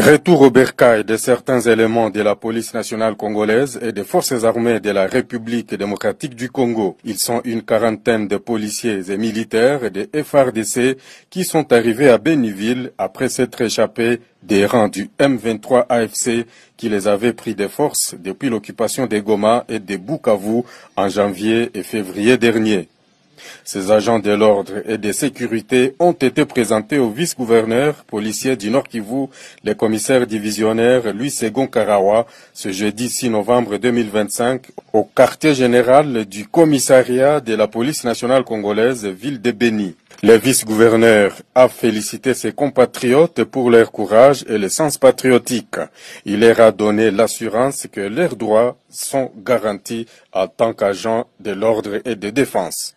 Retour au bercail de certains éléments de la police nationale congolaise et des forces armées de la République démocratique du Congo. Ils sont une quarantaine de policiers et militaires et des FARDC qui sont arrivés à Béniville après s'être échappés des rangs du M23 AFC qui les avait pris de force depuis l'occupation des Goma et des Bukavu en janvier et février dernier. Ces agents de l'ordre et de sécurité ont été présentés au vice-gouverneur policier du Nord Kivu, le commissaire divisionnaire Louis Segon Karawa, ce jeudi 6 novembre 2025, au quartier général du commissariat de la police nationale congolaise, ville de Béni. Le vice-gouverneur a félicité ses compatriotes pour leur courage et le sens patriotique. Il leur a donné l'assurance que leurs droits sont garantis en tant qu'agents de l'ordre et de défense.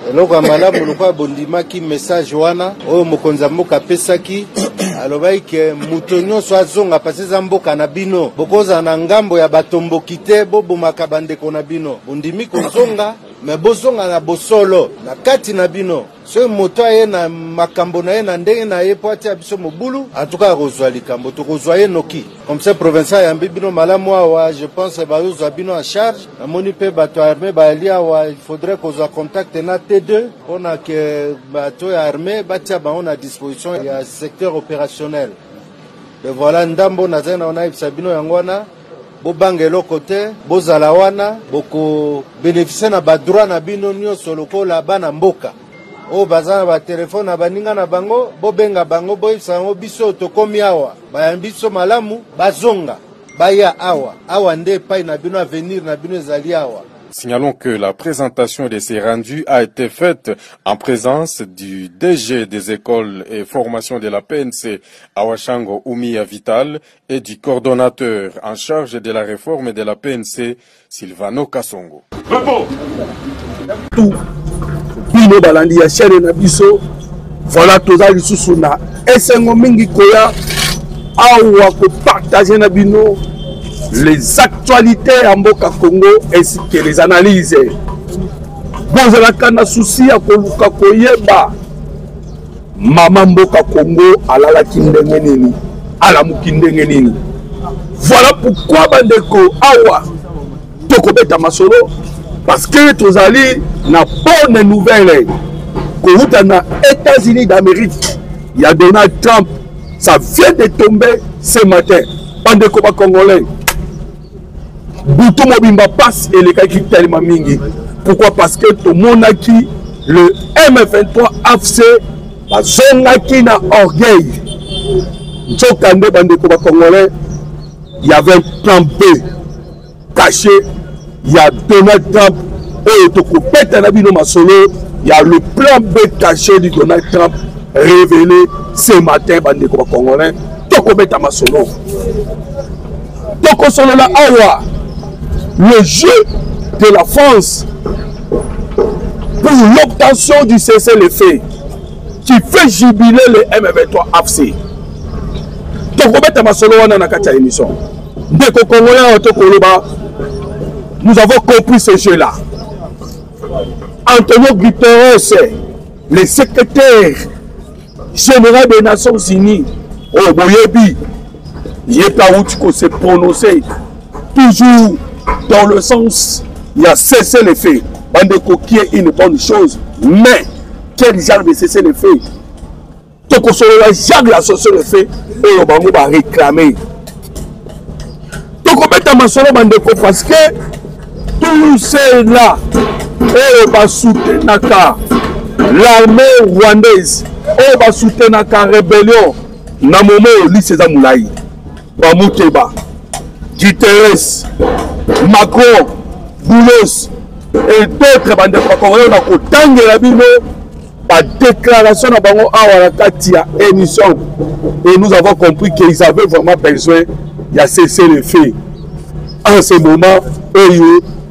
Eloko malamu lokwa bondimaki message wana oyo mokonza mboka pesaki alobai ke muto nyonso azonga paseza mboka na bino bokoza na ngambo ya batomboki te bobomaka bandeko na bino bondimi kozonga me bozonga na bosolo na kati na bino so moto aye na makambo na ye na ndenge na ye po atia biso mobulu atuka kozwa likambo tokozwa ye noki comme ça provincial ya bino malamu awa je pense bazozwa bino en charge namoni pe bato armé baali awa il faudrait kozwa contact na T2 pona ke bato ya armé batia bango na disposition ya secteur opérationnel et voilà ndambo nazana ona ibisa bino yango wana bobange eloko te bozala wana boko bénéficier na badroit na bino nyonso lokola bana mboka o bazana ba telefone na baninga na bango bobenga bango boyisa yango biso tokomi awa bayambiso malamu bazonga baya awa nde pai na bino avenir na bino ezali awa. Signalons que la présentation de ces rendus a été faite en présence du DG des écoles et formations de la PNC Awashango Oumia Vital et du coordonnateur en charge de la réforme de la PNC Silvano Kasongo. Tout bino balandi ya chere na biso voilà toza lisusu na esengo mingi koya awa ko partager na bino les actualités en Mboka Congo ainsi que les analyses. Bon, la kana souci à koluka koyeba Mama Mboka Congo alala kindenge nini ala mukindenge nini. Voilà pourquoi bandeko awa tokobeta masolo parce que tozali na bonne nouvelle que na États-Unis d'Amérique il y a Donald Trump ça vient de tomber ce matin bandeko ba congolais. Boutou Mobimba passe et les kaki tellement mingi. Pourquoi? Parce que tout le monde a qui le M23 AFC a zonga qui n'a orgueil. N'chokande bandeko ba congolais, il y avait un plan B caché. Il y a Donald Trump et toko peta na bino masolo. Il y a le plan B caché de Donald Trump révélé ce matin bandeko ba congolais. Toko beta masolo. Toko solo la awa. Le jeu de la France pour l'obtention du cessez-le-feu qui fait jubiler le M23 AFC. Nous avons compris ce jeu-là. Antonio Guterres, le secrétaire général des Nations Unies, au Boyebi, il est à où s'est prononcé toujours dans le sens, il y a cessé les faits. Bandeko qui est une bonne chose, mais quel genre de cesser les faits? Toko solo genre la cesser les faits et le bango va réclamer. Toko beta masolo bandeko parce que tout cela et va soutenir l'armée rwandaise et va soutenir la rébellion na momo lycée Zamoulaï ba Muteba Guterres Macron, Boulos et d'autres bandes de Congolais ont autant la Bible par déclaration à Bango Awaratia émission. Et nous avons compris qu'ils avaient vraiment besoin de cesser les faits. En ce moment,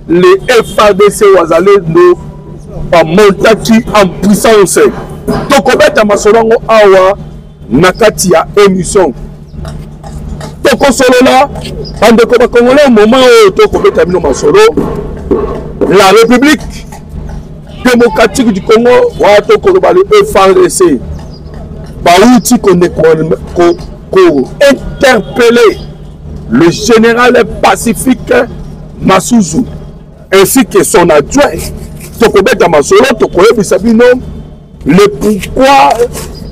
les FADC Wazalé ont monté en puissance. Donc, on va Masolongo Awa Nakatia émission. Donc, là, au moment où la République démocratique du Congo, le FARDC, pour interpeller le général Pacifique Massouzou ainsi que son adjoint. Tokobeta Masolo, Tokoyebi Sabino, le pourquoi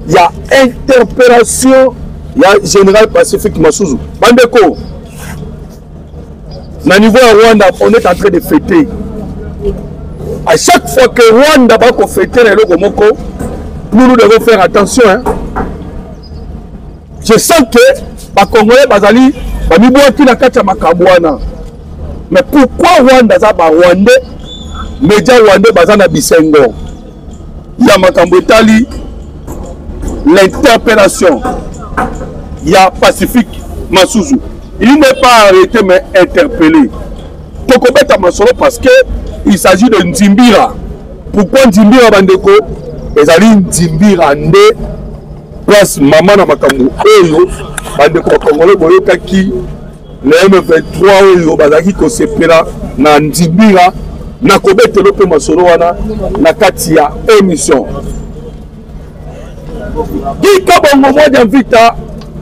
il y a interpellation, il y a général Pacifique Massouzou. Bandeko, au niveau de Rwanda, on est en train de fêter. À chaque fois que Rwanda va fêter les Logomoko, nous devons faire attention. Hein. Je sens que les Congolais, Bazali, mais pourquoi Rwanda za ba Rwandais, média Rwandais bazana bisengo? Il y a Makambotali, l'interpellation. Il y a Pacifique Massouzou. Il n'est pas arrêté mais interpellé. Tokobeta Masolo parce que il s'agit de Nzimbira. Pourquoi Nzimbira Bandeko? Ezali Nzimbira nde place maman na makambo oyo bandeko Congolais boyoka ki le M23 oyo bazaki ko sepela na Nzimbira na kobetelo pe Masolo wana na kati ya émission. Kika bongo moja vita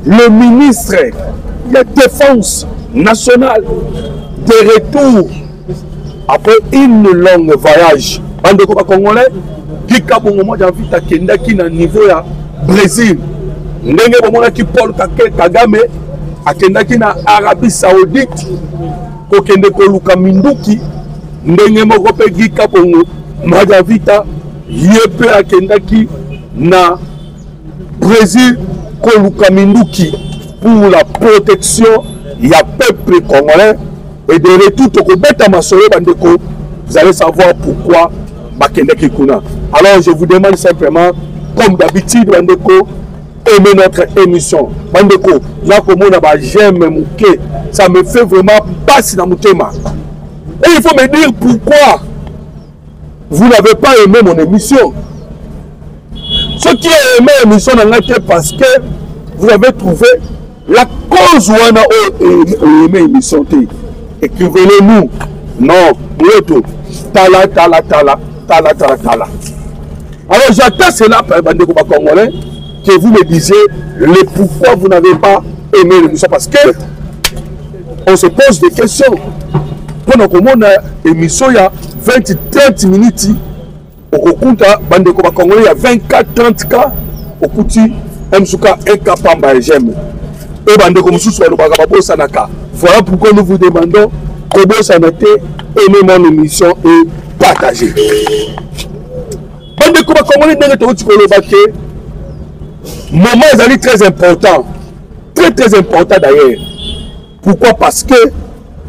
le ministre de la Défense nationale de retour après une longue voyage. Bandeko ba Congolais, Kika bongo moja vita kendaki na niveau ya Brésil. Ndenge bomona ki Paul Kagame akendaki na Arabie Saoudite ko kende ko luka minduki ndenge moko pe Kika bongo moja vita yepe akendaki na Brésil ko luka minduki pour la protection du peuple congolais et de retour Tokobeta Masolo Bandeko, vous allez savoir pourquoi Bakende Kikuna. Alors je vous demande simplement, comme d'habitude Bandeko, aimez notre émission. Bandeko, là comme on a j'aime mouké, ça me fait vraiment passer dans mon thème. Et il faut me dire pourquoi vous n'avez pas aimé mon émission. Ceux qui ont aimé l'émission n'ont été parce que vous avez trouvé la cause où on a aimé l'émission. Écrivez-le-nous. Non, l'autre. Tala, tala, tala, tala, tala, tala. Alors j'attends cela par Bandeko Congolais que vous me disiez le pourquoi vous n'avez pas aimé l'émission. Parce que on se pose des questions. Pendant que mon émission il y a 20-30 minutes, au Kokunta, Bandeko Congolais, il y a 24-30 cas, au Kouti, Msuka, Ekapamba et j'aime. Et Bandeko Moussous, Sanaka. Voilà pourquoi nous vous demandons comment ça n'a été aimé mon émission et partager. Bandeko Congolais, moment est très important. Très important d'ailleurs. Pourquoi? Parce que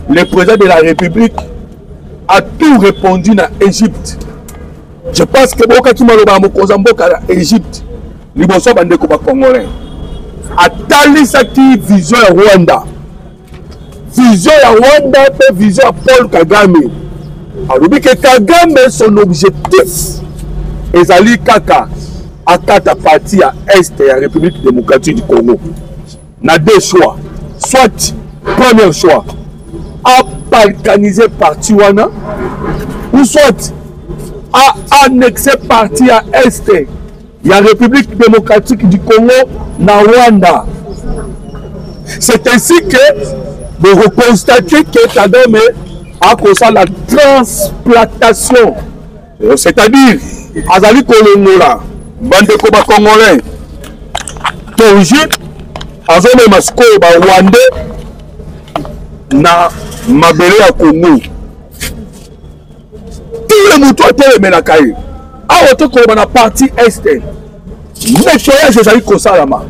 le président de la République a tout répondu dans l'Égypte. Je pense que Boka Kimaloba Mokozamboka à l'Égypte, Liboso Bandeko Congolais, a talisaki vision à Rwanda. Vision à Rwanda et vision à Paul Kagame. Alors que Kagame, son objectif, est Ali Kaka à quatre parties à Est et à la République démocratique du Congo. Il y a deux choix. Soit, premier choix, à balkaniser parti Wana, ou soit à annexer parti à Est, il y a la République démocratique du Congo, na Rwanda. C'est ainsi que vous constatez que Kagame a causé la transplantation. C'est-à-dire, Azali Kolongola, Bandeko Congolais, d'origine, Azome Masko Rwandais, na Mabele à Congo. Tout le monde a été la caille. A autre qu'on a parti Est. Nettoyage Azali Kosalama.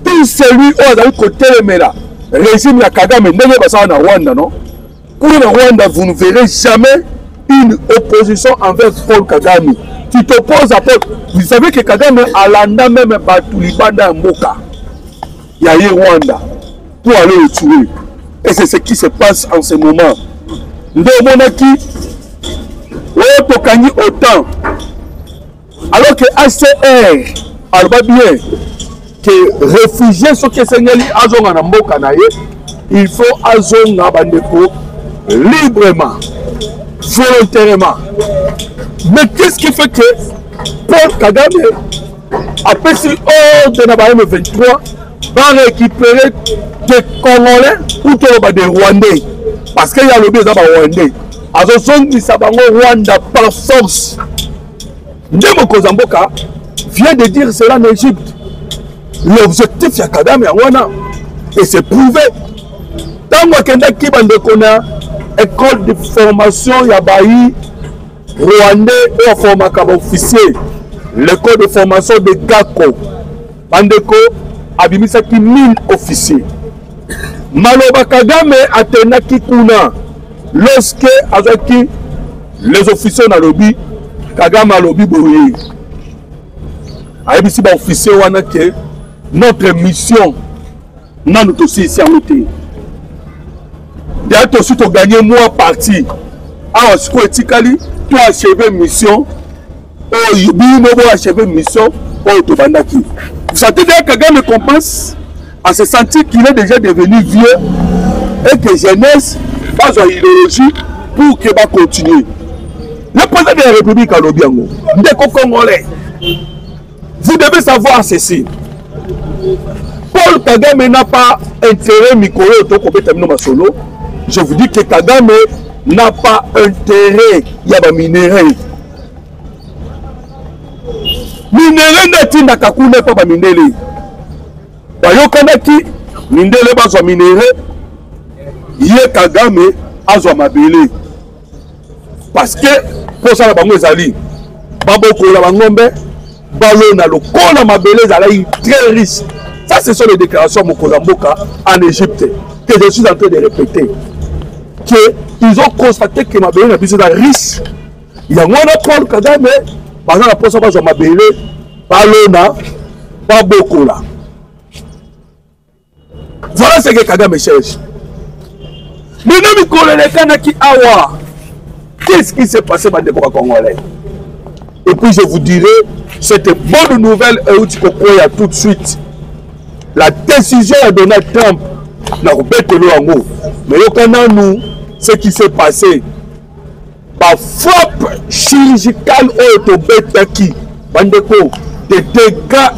Tout celui où Azali Kotelemela, régime ya Kagame, n'est pas en Rwanda, non? Pour le Rwanda, vous ne verrez jamais une opposition envers Paul Kagame. Tu t'opposes à Paul. Vous savez que Kagame a l'anda même Batulibanda Mboka. Il y a eu Rwanda pour aller le tuer. Et c'est ce qui se passe en ce moment. Nous monaki au Tokani autant. Alors que HCR a bien que réfugiés sont que Seigneli Azonga Mboka naye, il faut Azonga Bandeko librement, volontairement. Mais qu'est-ce qui fait que Paul Kagame après si ordre na M23 va récupérer des Congolais ou des Rwandais parce qu'il y a le besoin de Rwandais. Azozongisa bango Rwanda par force. Ndemo Kozamboka vient de dire cela en Égypte. L'objectif ya Kagame wana et c'est prouvé. Tant que qui bande kona école de formation ya bayi Rwandais et formation officier. L'école de formation de Gako. Bandeko abimisaki 1000 officiers. Maloba Kagame atenaki kuna lorsque avec les officiers na lobby Kagame a lobby boye. Ayebisi ba officier wana ke notre mission non nous aussi ici en côté. D'ailleurs aussi to gagner moi parti. Ah ce ko etikali to achever mission. Oh yubi no bo achever mission oh to bandaki. Vous sentez que Kagame compense à se sentir qu'il est déjà devenu vieux et que jeunesse pas une idéologie pour que va continuer. Le président de la République a l'Obiango, Congolais, vous devez savoir ceci. Paul Kagame n'a pas intérêt Mikolo au Solo. Je vous dis que Kagame n'a pas intérêt à minérer. Minérer n'est pas Kakune pas minérer. Bayokanaki mindele bazwa minérer. Yé Kagame azwa mabele parce que pour ça la bango ezali baboko la bangombe balo na lokola mabele ezali très riche. Ça ce sont les déclarations Mokozamboka en Égypte que je suis en train de répéter que ils ont constaté que mabele na biso est riche. Il y a mwana Paul Kagame bazana na posa bazwa mabele balo na baboko la. Voilà ce que Kagame cherche. Qu'est-ce qui s'est passé dans les Congolais? Et puis je vous dirai, cette bonne nouvelle est à tout de suite. La décision de Donald Trump n'a pas été mais nous, ce qui s'est passé, la frappe chirurgicale qui des dégâts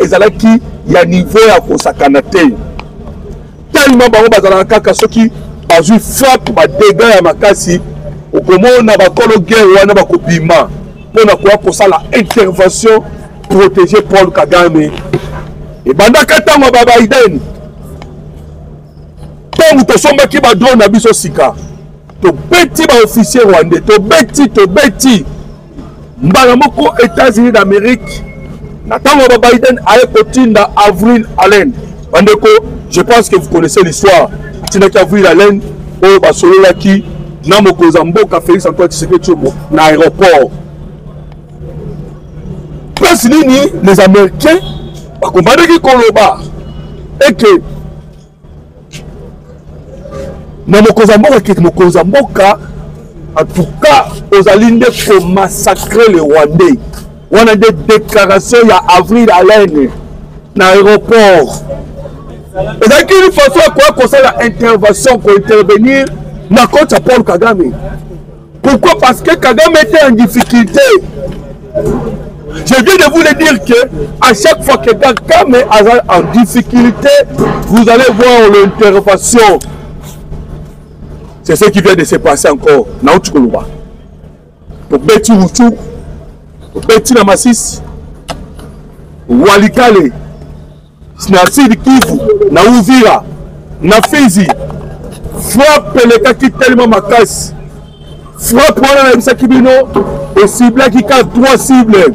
il y a niveau à Kosakanate. Tellement de bazui frappe ba dégâts ya makasi okomona ba kologue wana ba kopima pona kwa sala intervention protéger Paul Kagame et bandaka tango ba Biden tango to somba ki ba drone na biso sika to beti ba officier rwandais to beti mbala moko États-Unis d'Amérique na tango ba Biden a kotinda avril Allen bandeko je pense que vous connaissez l'histoire. Tinaki avril Allen au Basololaki na Mokozamboka Félix Antoine Tshisekedi na aéroport. Place nini les Américains bakombandaki koloba et que na Mokozamboka en tout cas aux alliés pour massacrer les Rwandais. On a des déclarations il y a avril Allen na aéroport. Et donc, une façon à quoi concerne l'intervention pour intervenir dans le compte à Paul Kagame. Pourquoi? Parce que Kagame était en difficulté. Je viens de vous le dire que à chaque fois que Kagame est en difficulté, vous allez voir l'intervention. C'est ce qui vient de se passer encore. Naotukoluba. Pour Beti Ruchu, pour Beti Namassis, Walikale. Na Sud Kivu, na Uvira, na Fizi, frappe les kaki tellement makasi. Frappe wana na bisaki bino et cible qui a 3 cibles.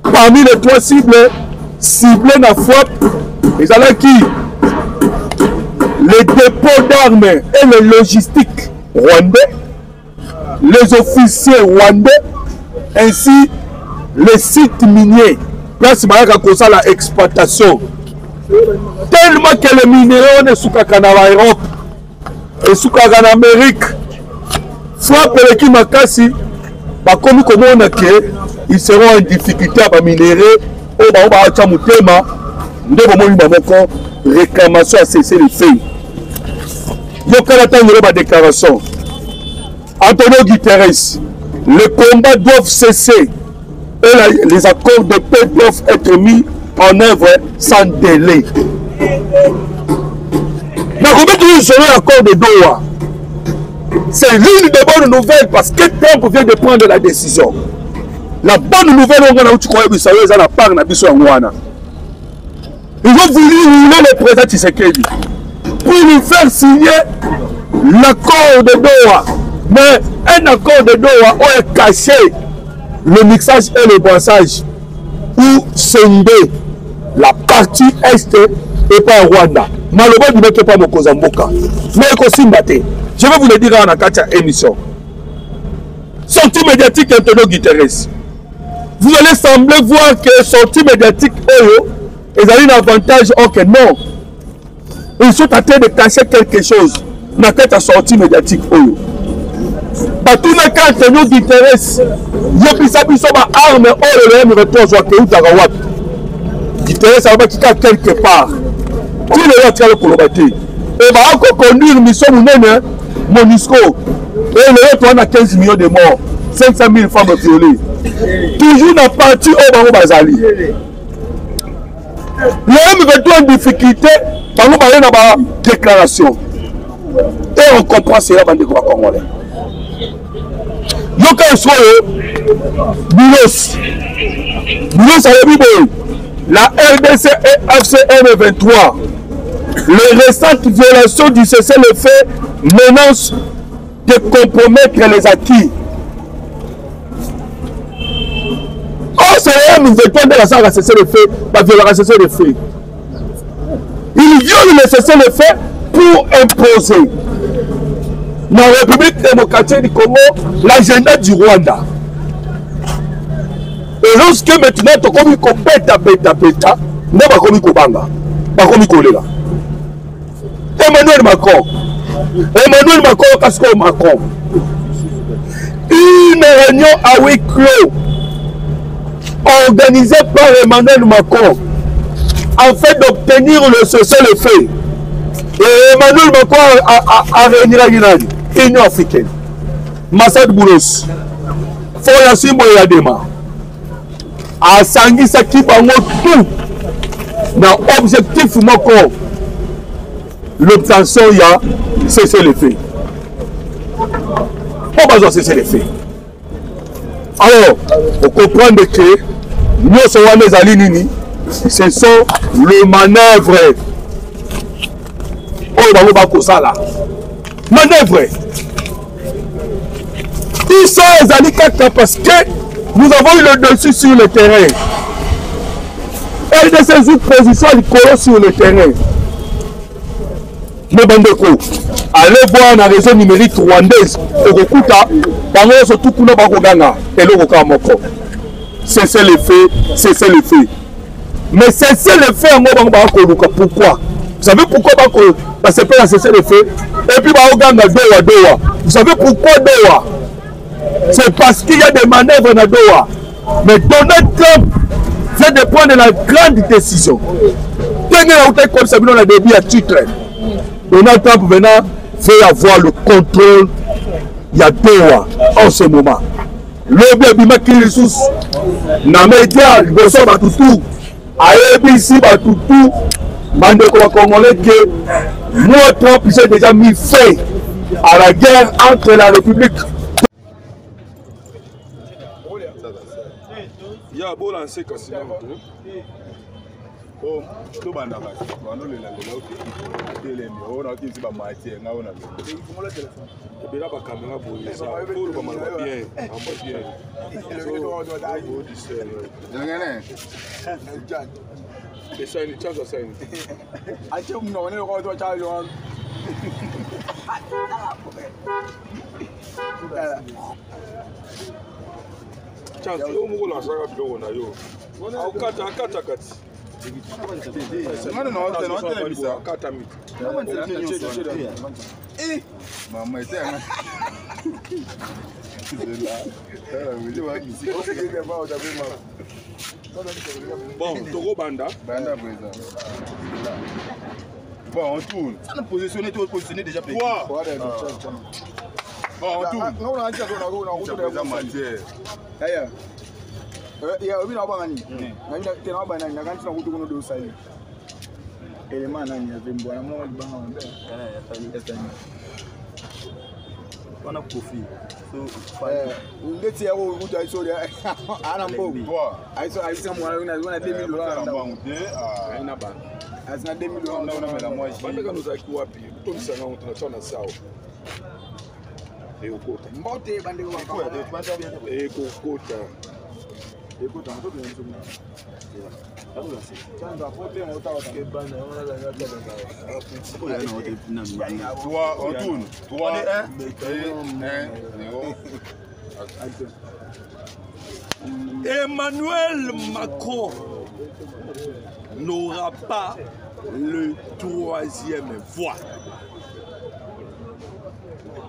Parmi les 3 cibles, ciblés na frappe, ils allaient qui? Les dépôts d'armes et les logistiques rwandais, les officiers rwandais, ainsi les sites miniers. Place Maraka Kosa la exploitation. Tellement que les minéraux ne sont qu'en Europe et sont qu'en Amérique. Frappe les Kimakasi, comme on a que ils seront en difficulté à minérer. Au bas de Mutema, nous avons réclamation à cesser les faits. Il y a une déclaration. Antonio Guterres, les combats doivent cesser et les accords de paix doivent être mis en œuvre sans délai. Mais comment tu joues l'accord de Doha? C'est l'une des bonnes nouvelles parce que Trump vient de prendre la décision. La bonne nouvelle, on a eu la part de ils ont voulu rouler le président Tshisekedi pour lui faire signer l'accord de Doha. Mais un accord de Doha a caché le mixage et le brassage pour sonder la partie est et pas Rwanda. Malheureusement, il ne pas mon Kozamboka. Mais je vais vous le dire en Akatia émission. Sortie médiatique Antonio Guterres. Vous allez sembler voir que sortie médiatique ils ont un avantage. Ok, non. Ils sont en train de cacher quelque chose. Dans cette sortie médiatique. Tout le cas, Antonio Guterres, il y a des armes, le M23, Guterres, ça va quelque part. Tout le monde a colobaté. Et va encore conduire une mission MONUSCO. Et le reste, on a 15 millions de morts, 500 000 femmes violées. Toujours dans la partie au Bazali. Le M23 en difficulté, par exemple, il y a une déclaration. Et on comprend cela dans les Congolais. Donc, il soit Milos. Milos a dit la RDC et FCM 23. Les récentes violations du cessez-le-feu menacent de compromettre les acquis. Oh, c'est M23 de la salle à cessez-le-feu, la violation cessez-le-feu. Ils violent le cessez-le-feu pour imposer dans la République démocratique du Congo l'agenda du Rwanda. Et lorsque maintenant tu as comme peta, ne pas comme Kobanga, pas comme Kolela. Emmanuel Macron, Casco Macron. Une réunion à huis clos organisée par Emmanuel Macron afin d'obtenir le cessez-le-feu. Et Emmanuel Macron a réuni la Union africaine. Massad Boulos, Foyassi Moyadema, a sangisa qui bango tout dans l'objectif Moko. L'obtention, il y a cessé le fait. On va cesser les faits. Alors, vous comprenez que nous sommes les Alinini, ce sont les manœuvres. On va voir ça là. Manœuvre. Tout ça, les Alikata, parce que nous avons eu le dessus sur le terrain. Et de ces autres positions, ils collent sur le terrain. Mais Bandeko, allez voir la réseau numérique rwandaise, Okukuta, pendant surtout Kuna Bakoganga, et le Rokamoko. Cessez les faits, cessez les faits. Mais cessez les faits en Bakoluka. Pourquoi? Vous savez pourquoi Parce que c'est cesser les faits. Et puis Bakoganga Doha. Vous savez pourquoi Doha? C'est parce qu'il y a des manœuvres dans Doha. Mais Donald Trump vient de prendre la grande décision. Tenez la hauteur comme ça, on a début à titre. Donald Trump venant fait avoir le contrôle. Il y a Doha en ce moment. Le bébé qui est sous na média, il ressort Batutu. À ABC Batutu, Mandeko Congolais que moi Trump j'ai déjà mis fin à la guerre entre la République. Il y a beau lancer Cassina. Oh, tout le monde a fait. On a le on a dit que c'est matière. On a le téléphone. Et bien là, la caméra pour ça. Pour le moment, bien. Et ça, il change ça. On est le roi de Charles. Chance, yo mugo la saga bilo na yo. Au kata. Non, bisa kata mit. Eh, maman était là. Bon, Togo Banda présent. Bon, on tourne. Ça nous positionner, tout positionner déjà payé. Bon, on tourne. On a dit qu'on a matière. ya obi na bangani na tena bana na kanti na kutu kono do sai elema na nya vimbo na mo banga mbe ya tani wana kofi so ngeti ya wo kutu aiso ya ana mbo aiso mwana na 2000 dollars ina ba azina 2000 dollars na mela mwa bande kanu za kiwapi tumisa na tunachana sawa ekota mbote bande kwa ekota ekota mtoto ni mtu Emmanuel Macron n'aura pas le troisième voie.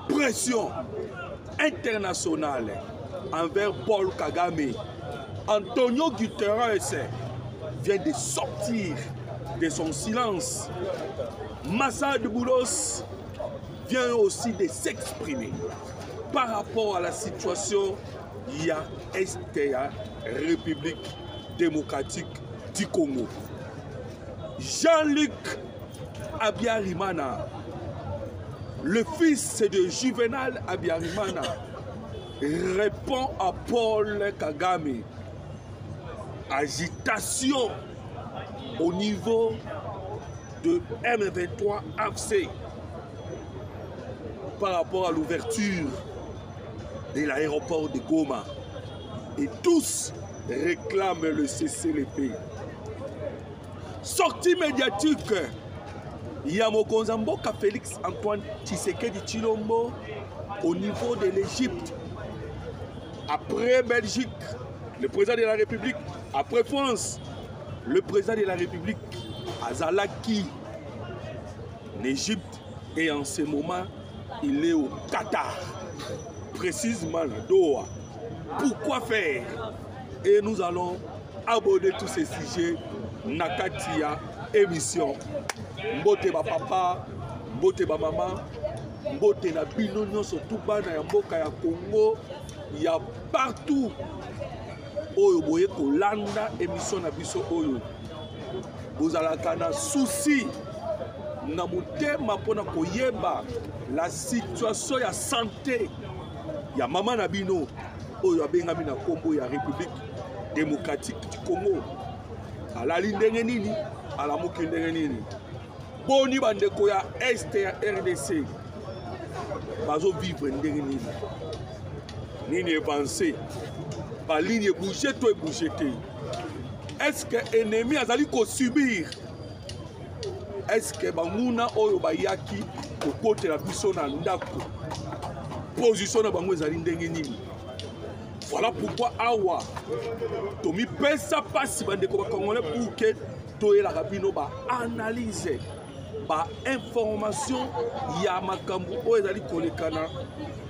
Pression internationale envers Paul Kagame. Antonio Guterres vient de sortir de son silence. Massad Boulos vient aussi de s'exprimer par rapport à la situation STA, République démocratique du Congo. Jean-Luc Abiyarimana, le fils de Juvenal Abiyarimana, répond à Paul Kagame. Agitation au niveau de M23 AFC par rapport à l'ouverture de l'aéroport de Goma. Et tous réclament le cessez-le-feu. Sortie médiatique, Yamokonza Mboka Félix Antoine Tshisekedi Tshilombo au niveau de l'Égypte. Après Belgique, le président de la République. Après France, le président de la République Azalaki en Égypte et en ce moment, il est au Qatar, précisément à Doha. Pourquoi faire? Et nous allons aborder tous ces sujets. Nakatia, émission. Mbote ba papa, mbote ba maman, mbote na bino surtout bana ya mboka ya Congo, il y a partout. Oyo boye kolanda émission na biso oyo. Bozalaka na souci na motema pona koyeba la situation ya santé ya mama na bino oyo abengami na kombo ya République démocratique du Congo. Alali ndenge nini, alamuki ndenge nini. Boni bandeko ya Est ya RDC bazo vivre ndenge nini. Nini avancé. Ba ligne bouger to bouger. Est-ce que ennemi azali ko subir? Est-ce que banguna oyo bayaki ko kote la biso na ndako? Position na bango ezali ndenge nini? Voilà pourquoi awa Tomi pesa pasi bandeko ba congolais pour que toyela rabino ba analyse ba information ya makambu oyo ezali kolekana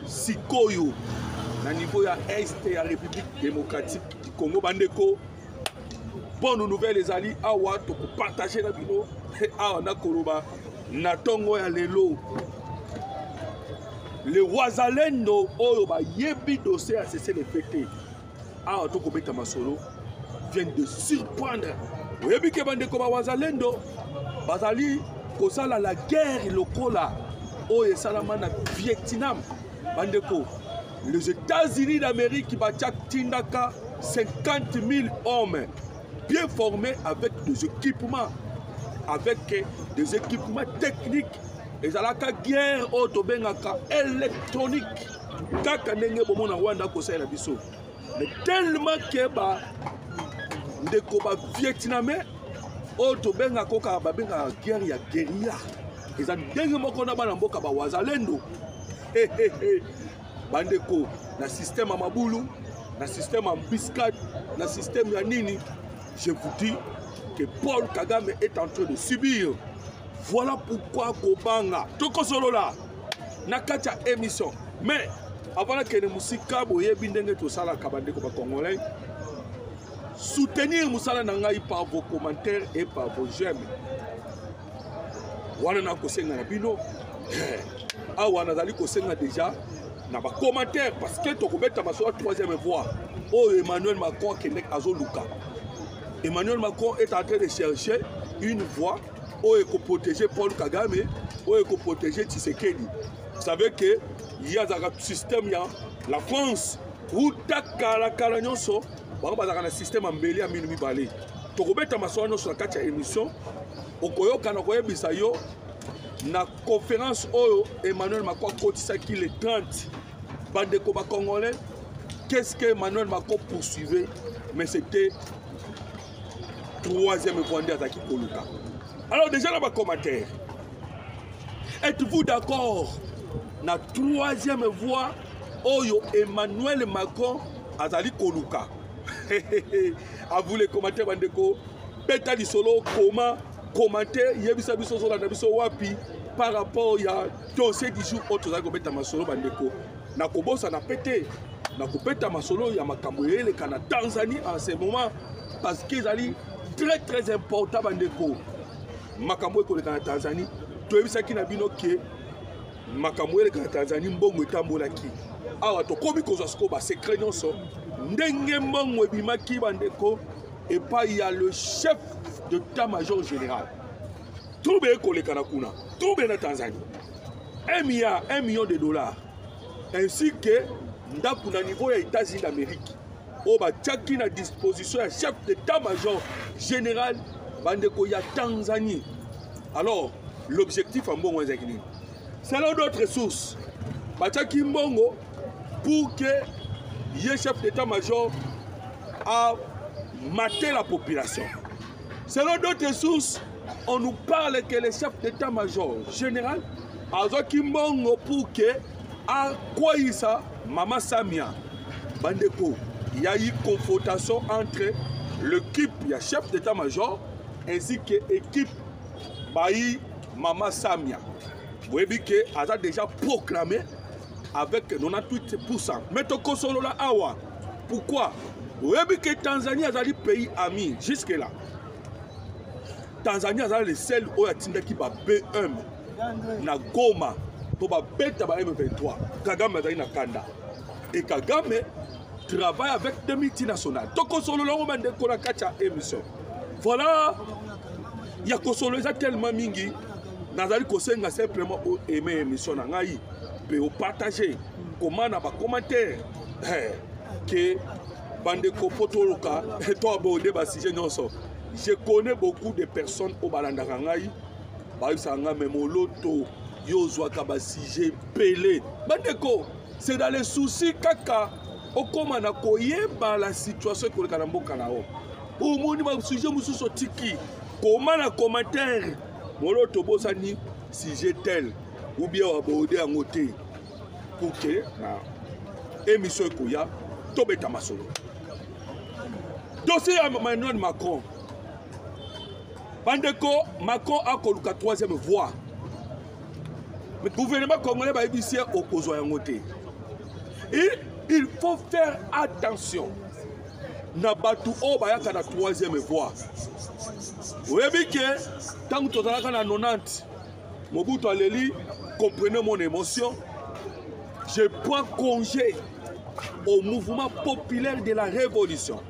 sikoyo na niveau ya Est ya République démocratique du Congo. Bandeko, bonne nouvelle ezali awa to partager na bino awa na koloba na tongo ya lelo. Le Wazalendo oyo ba yebi dossier a cessé le fêter. Awa to ko beta masolo vient de surprendre. Yebi ke bandeko ba Wazalendo bazali kosala la guerre lokola oyo salama na Vietnam. Bandeko, les États-Unis d'Amérique qui battent Tindaka 50 000 hommes bien formés avec des équipements techniques. Et à la guerre autobengaka électronique. Kaka nenge bomo na Rwanda kosa la biso. Mais tellement que ba ndeko ba Vietnamais autobengaka ka ba benga guerre ya guérilla. Et ça ndenge moko na bana mboka ba Wazalendo. Bandeko, na système à Mabulu, na système à Biscade, na système à Nini, je vous dis que Paul Kagame est en train de subir. Voilà pourquoi Kobanga, Toko Solo là, Nakacha émission. Mais avant que les musiques boye bindenge to sala kabandeko ba congolais, soutenir Moussala Nangai par vos commentaires et par vos j'aime. Wana na kosenga na bino. Awa nazali kosenga déjà na ba commentaire parce que to kobeta masolo troisième voie. Oh Emmanuel Macron kenek azoluka. Emmanuel Macron est en train de chercher une voie où il faut protéger Paul Kagame, où il faut protéger Tshisekedi. Vous savez que il y a un système, la France, où takala kala nyonso, un système embelli à minumi balé. To kobeta masolo sur la 4e émission, okoyoka na koyebisa yo na conférence où Emmanuel Macron a qui le 30 bandeko ba congolais. Qu'est-ce que Emmanuel Macron poursuivait? Mais c'était troisième voie d'Azaki Koluka. Alors déjà dans ma commentaire, êtes-vous d'accord? La troisième voie, Oyo Emmanuel Macron Azali Koluka. À vous les commentaires, bandeko. Peta di solo, comment commenter? Yebisa biso sola na biso wapi par rapport à dossier du jour autre za kobeta masolo bandeko. Na kobosa na pété. Na kopeta masolo ya makambo yele kana Tanzanie en ce moment parce qu'ils allaient très important bandeko. Makambo ko le kana Tanzanie to ebisa ki na bino ke makambo yele kana Tanzanie mbongo etambola ki awa to komi ko zasko ba secret nyonso ndenge mbongo ebimaki bandeko et pas il y a le chef d'état-major général tout be ko le kana kuna tout be na Tanzanie 1 million de dollars ainsi que ndaku na niveau des États-Unis d'Amérique au bataki na disposition ya chef d'état-major général bandeko ya Tanzanie. Alors l'objectif en bon ezakini selon d'autres sources bataki mbongo pour que le chef d'état-major a maté la population. Selon d'autres sources on nous parle que le chef d'état-major général a zaki mbongo pour que a quoi ça Mama Samia, bandeko, il y a eu confrontation entre l'équipe, il y a chef d'état-major, ainsi que l'équipe Baï Mama Samia. Vous voyez que a déjà proclamé avec 98%. Mais Toko Solo la Awa. Pourquoi? Vous voyez que Tanzanie a un pays ami jusque-là. Tanzanie a le seul où il y a B1 na Goma pour bêta M23. Kagame a na Kanda. Et Kagame travaille avec des multinationales. Donc, on solo longo bande ko la kacha émission. Voilà. Il y a kosolo tellement mingi. Nazali kosenga simplement aimer émission na ngai. Pe o partager. Comment na ba commentaire. Que bande ko potoloka et toi aborder ba sujet nyonso. Je connais beaucoup de personnes au balanda ngai. Ba isanga memoloto yozwa ka ba sujet pelé. Bande ko c'est dans les soucis kaka okoma na koyeba la situation ko le mboka na o o moni ba sujet mususu tiki comment na commentaire molo tobosa ni sujet tel ou bien aborder en côté pour que na émission koya tobeta masolo dossier Emmanuel Macron bandeko Macron a koluka troisième voie mais le gouvernement congolais va ébisser au kozo en côté. Il faut faire attention. Nabatu Obayaka la troisième voie. Vous voyez que tant que tu as 90, Mobutu Aleli, comprenez mon émotion. Je prends congé au mouvement populaire de la révolution.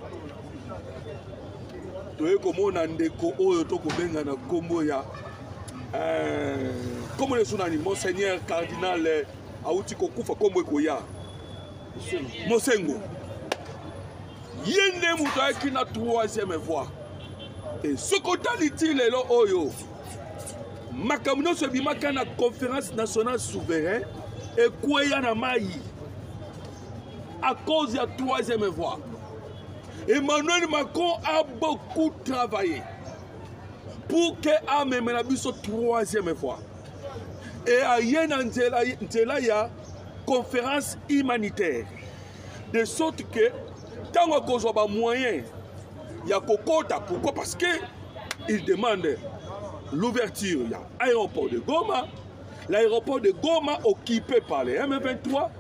Tu vois comment on a ndeko oyotoko benga na kombo ya comment le sonani monseigneur cardinal Aouti Kokufa kombo ekoya Mosengo yende muta qui na troisième voie et ce côté dit lelo oyo makamno se bimaka na conférence nationale souveraine et kwaya na mai à cause de la troisième voie. Emmanuel Macron a beaucoup travaillé pour que ait la troisième voie. Et à Yenanzela, conférence humanitaire. De sorte que, tant qu'on a des moyens, il y a Kokota. Pourquoi? Parce qu'il demande l'ouverture. Il y a l'aéroport de Goma. L'aéroport de Goma occupé par les M23.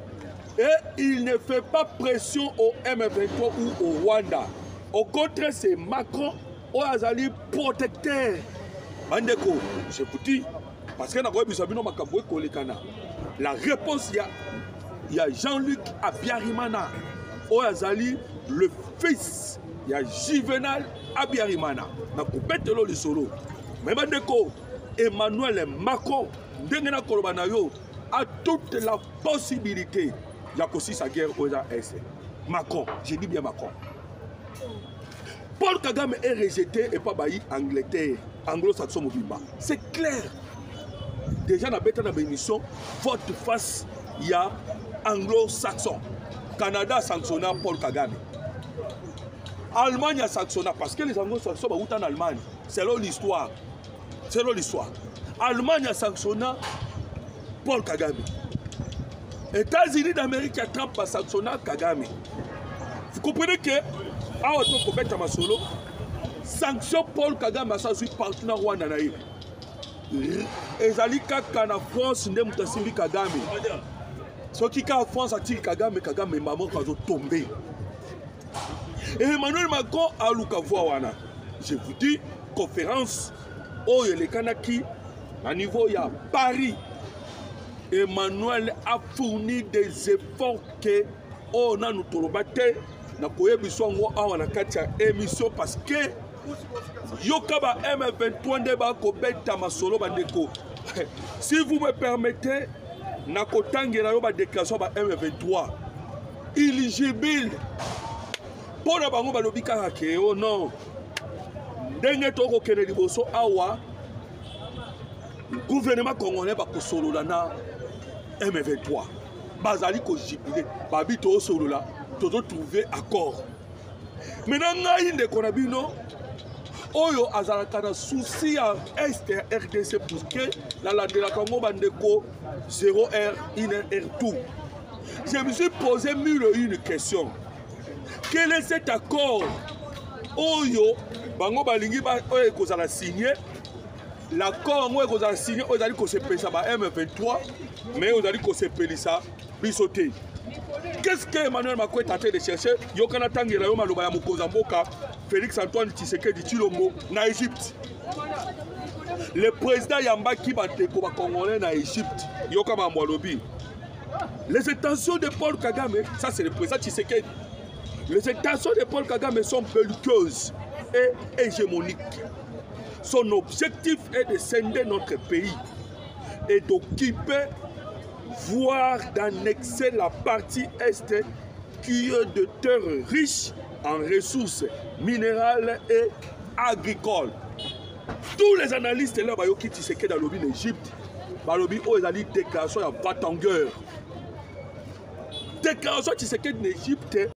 Et il ne fait pas pression au M23 ou au Rwanda. Au contraire, c'est Macron ou Azali protecteur. Bandeko, je vous dis, parce que la réponse, il y a il y a Jean-Luc Abiyarimana Oyazali le fils il y a Juvenal Abiyarimana na kopetelo le solo mais bandeko Emmanuel Macron ndengena kolobana yo a toute la possibilité ya kosi sa guerre aux AS Macron je dis bien Macron Paul Kagame est rejeté et pas bailli Angleterre anglo-saxon mobimba c'est clair déjà na beta na bémission vote face il y a anglo-saxon Canada sanctionné Paul Kagame Allemagne a sanctionné parce que les anglo-saxons sont en Allemagne selon l'histoire Allemagne a sanctionné Paul Kagame États-Unis d'Amérique a Trump a sanctionné Kagame vous comprenez que à auto commettre ma solo sanction Paul Kagame ça suis partenaire rwanda naïe ezali kaka na France nde mutasimbi Kagame soki ka France atiki Kagame maman kazo tomber et Emmanuel Macron a luka voix wana je vous dis conférence oyo le kanaki à niveau ya Paris Emmanuel a fourni des efforts que on a nous tolobate na koyebiso ngo awa na kati ya émission parce que Yokaba M23 ndeba ko beta masolo bandeko. Si vous me permettez, na kotangela yo ba déclaration ba M23 éligible. Pour na bango ba lobika ke oh non. Ndenge to ko kene liboso awa gouvernement congolais ba ko solola na M23. Bazali ko jibile ba bito solola to trouver accord. Maintenant ngai ndeko na bino Oyo azalaka na souci à Est RDC pour que la landela Congo bandeko 0R 1R tout. Je me suis posé une question. Quel est cet accord Oyo bango balingi ba oyo kozala signé l'accord oyo kozala signé oyo dali ko se pesa ba M23 mais oyo dali ko se pelisa bisoté. Qu'est-ce que Emmanuel Macron est en train de chercher? Yokana tangela yo maloba ya mokonza mboka Félix Antoine Tshisekedi Tshilombo na Égypte. Le président Yambaki Bateko ba Congolais na Égypte. Yokama Mwalobi. Les intentions de Paul Kagame, ça c'est le président Tshisekedi. Les intentions de Paul Kagame sont belliqueuses et hégémoniques. Son objectif est de scinder notre pays et d'occuper voire d'annexer la partie est qui est de terres riches en ressources minérales et agricoles. Tous les analystes là bayoki Tshisekedi dans lobby d'Égypte, balobi o ezali déclaration ya Vatangueur. Déclaration Tshisekedi d'Égypte